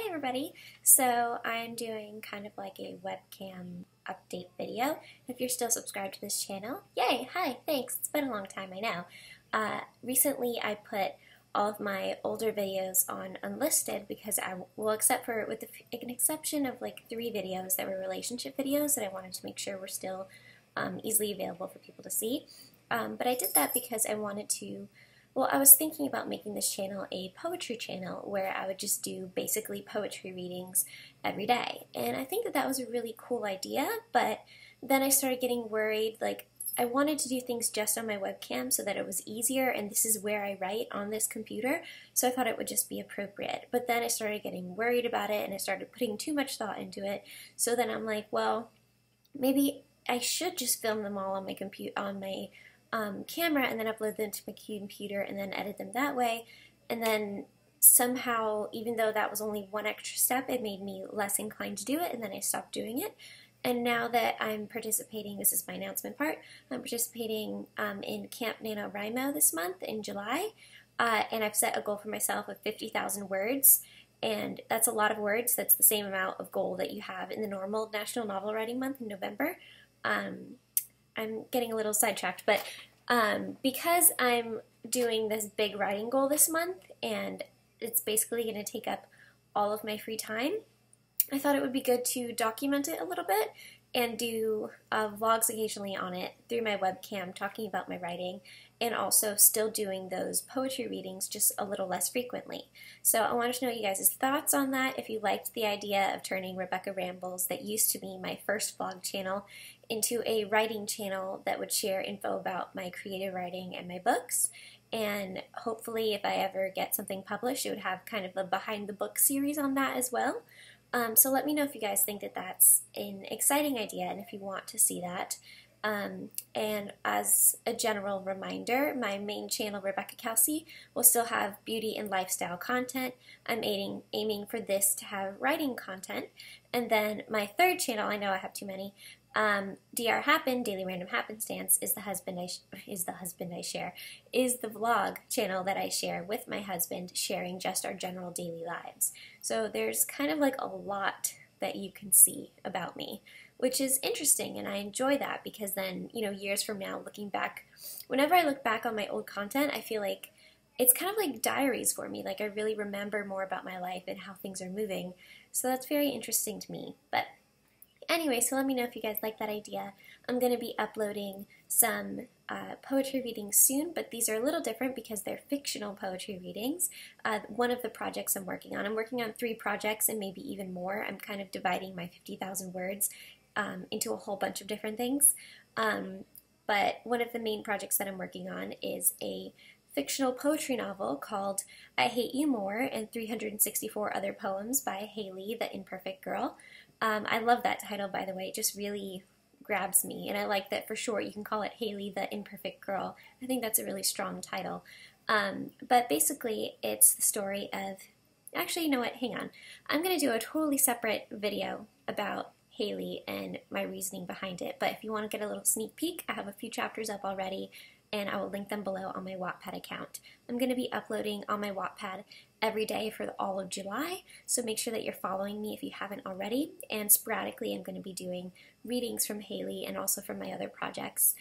everybody. So I'm doing kind of like a webcam update video. If you're still subscribed to this channel, yay, hi, thanks. It's been a long time, I know. Recently I put all of my older videos on unlisted because except for with an exception of like 3 videos that were relationship videos that I wanted to make sure were still easily available for people to see. But I did that because I wanted to. Well, I was thinking about making this channel a poetry channel where I would just do basically poetry readings every day. And I think that that was a really cool idea, but then I started getting worried. Like, I wanted to do things just on my webcam so that it was easier, and this is where I write on this computer, so I thought it would just be appropriate. But then I started getting worried about it, and I started putting too much thought into it, so then I'm like, well, maybe I should just film them all on my camera and then upload them to my computer and then edit them that way. And then somehow, even though that was only one extra step, it made me less inclined to do it, and then I stopped doing it. And now that I'm participating, this is my announcement part, I'm participating in Camp NaNoWriMo this month in July, and I've set a goal for myself of 50,000 words, and that's a lot of words. That's the same amount of goal that you have in the normal National Novel Writing Month in November. I'm getting a little sidetracked, but because I'm doing this big writing goal this month, and it's basically going to take up all of my free time, I thought it would be good to document it a little bit and do vlogs occasionally on it through my webcam talking about my writing, and also still doing those poetry readings just a little less frequently. So I wanted to know you guys' thoughts on that, if you liked the idea of turning Rebecca Rambles, that used to be my first vlog channel, into a writing channel that would share info about my creative writing and my books. And hopefully if I ever get something published, it would have kind of a behind the book series on that as well. So let me know if you guys think that that's an exciting idea and if you want to see that. And as a general reminder, my main channel, Rebecca Kelsey, will still have beauty and lifestyle content. I'm aiming for this to have writing content. And then my third channel, I know I have too many, DR Happen, Daily Random Happenstance, is the vlog channel that I share with my husband, sharing just our general daily lives. So there's kind of like a lot that you can see about me, which is interesting, and I enjoy that because then, you know, years from now, looking back, whenever I look back on my old content, I feel like it's kind of like diaries for me. Like, I really remember more about my life and how things are moving. So that's very interesting to me. But anyway, so let me know if you guys like that idea. I'm going to be uploading some poetry readings soon, but these are a little different because they're fictional poetry readings. One of the projects I'm working on 3 projects and maybe even more. I'm kind of dividing my 50,000 words into a whole bunch of different things. But one of the main projects that I'm working on is a fictional poetry novel called I Hate You More and 364 Other Poems by Haley, the Imperfect Girl. I love that title, by the way. It just really grabs me, and I like that for short you can call it Haley, the Imperfect Girl. I think that's a really strong title. But basically it's the story of, actually, you know what, hang on. I'm going to do a totally separate video about Haley and my reasoning behind it, but if you want to get a little sneak peek, I have a few chapters up already, and I will link them below on my Wattpad account. I'm going to be uploading on my Wattpad every day for all of July, so make sure that you're following me if you haven't already, and sporadically I'm going to be doing readings from Haley and also from my other projects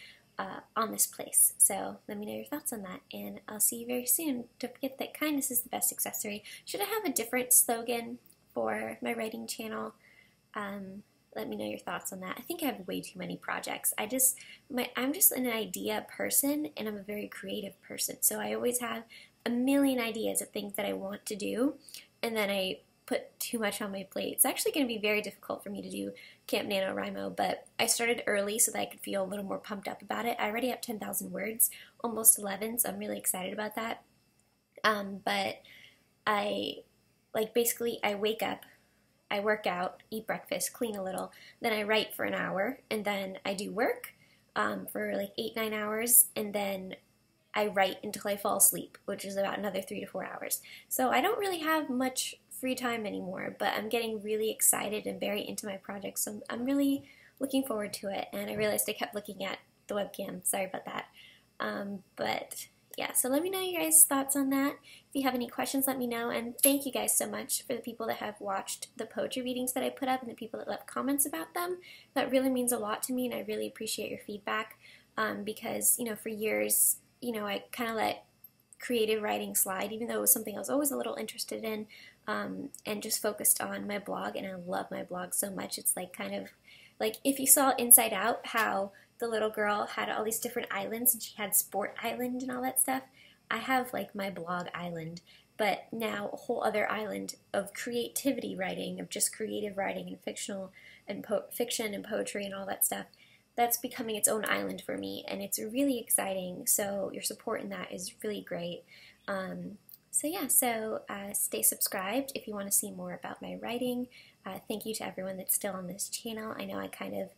on this place. So let me know your thoughts on that, and I'll see you very soon. Don't forget that kindness is the best accessory. Should I have a different slogan for my writing channel? Let me know your thoughts on that. I think I have way too many projects. I'm just an idea person, and I'm a very creative person. So I always have a million ideas of things that I want to do, and then I put too much on my plate. It's actually going to be very difficult for me to do Camp NaNoWriMo, but I started early so that I could feel a little more pumped up about it. I already have 10,000 words, almost 11, so I'm really excited about that. But basically I wake up, I work out, eat breakfast, clean a little, then I write for an hour, and then I do work for like 8-9 hours, and then I write until I fall asleep, which is about another 3 to 4 hours. So I don't really have much free time anymore, but I'm getting really excited and very into my project, so I'm really looking forward to it. And I realized I kept looking at the webcam, sorry about that. But yeah, so let me know your guys' thoughts on that. If you have any questions, let me know. And thank you guys so much for the people that have watched the poetry readings that I put up and the people that left comments about them. That really means a lot to me, and I really appreciate your feedback because, for years, I kind of let creative writing slide, even though it was something I was always a little interested in, and just focused on my blog. And I love my blog so much. It's like kind of like if you saw Inside Out, how the little girl had all these different islands and she had Sport Island and all that stuff. I have like my blog island, but now a whole other island of creativity writing, of just creative writing and fictional and fiction and poetry and all that stuff. That's becoming its own island for me, and it's really exciting. So your support in that is really great. So stay subscribed if you want to see more about my writing. Thank you to everyone that's still on this channel. I know I kind of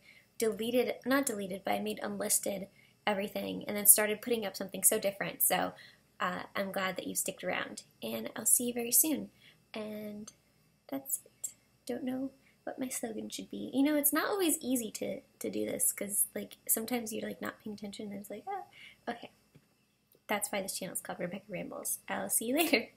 not deleted, but I made unlisted everything and then started putting up something so different. So I'm glad that you sticked around, and I'll see you very soon. And that's it. Don't know what my slogan should be. It's not always easy to do this because like sometimes you're like not paying attention and it's like, oh, okay. That's why this channel is called Rebecca Rambles. I'll see you later.